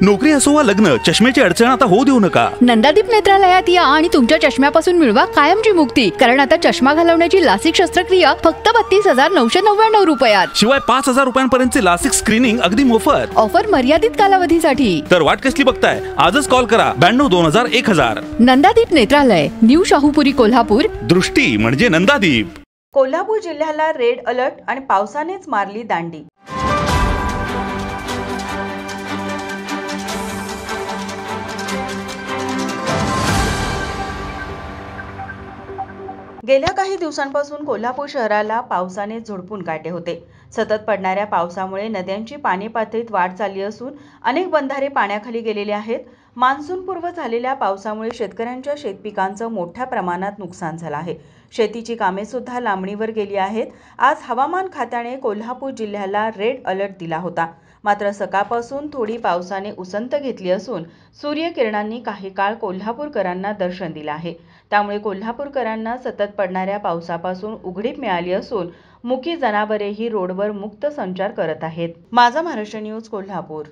नोकरी असो वा लग्न, चष्म्याची अडचण आता होऊ देऊ नका. नंदादीप नेत्रालयात या आणि तुमच्या चष्म्यापासून मिळवा कायमची मुक्ती. कारण आता चष्मा घालवण्याची लासिक शस्त्रक्रिया फक्त 32,999 रुपयात. शिवाय 5,000 रुपयांपर्यंतचे लासिक स्क्रीनिंग अगदी मोफत. ऑफर मर्यादित कालावधीसाठी. तर वाट कसली बघताय? आजच कॉल करा 92-2000-1000. नंदादीप नेत्रालय, न्यू शाहूपुरी, कोल्हापूर. दृष्टी म्हणजे नंदादीप. कोल्हापूर जिल्ह्याला रेड अलर्ट आणि पावसानेच मारली दांडी. गेल्या काही दिवसांपासून कोल्हापूर शहराला पावसाने झोडपून काढले होते. सतत पडणाऱ्या पावसामुळे नद्यांची पाणी पातळीत वाढ झाली असून अनेक बंधारे पाण्याखाली गेलेले आहेत. मान्सूनपूर्व झालेल्या पावसामुळे शेतकऱ्यांच्या शेतपिकांचं मोठ्या प्रमाणात नुकसान झालं आहे. शेतीची कामे सुद्धा लांबणीवर गेली आहेत. आज हवामान खात्याने कोल्हापूर जिल्ह्याला रेड अलर्ट दिला होता. मात्र सकाळपासून थोडी पावसाने उसंत घेतली असून सूर्यकिरणांनी काही काळ कोल्हापूरकरांना दर्शन दिलं आहे. त्यामुळे कोल्हापूरकरांना सतत पडणाऱ्या पावसापासून उघडीप मिळाली असून मुकी जनावरेही रोडवर मुक्त संचार करत आहेत. माझा महाराष्ट्र न्यूज, कोल्हापूर.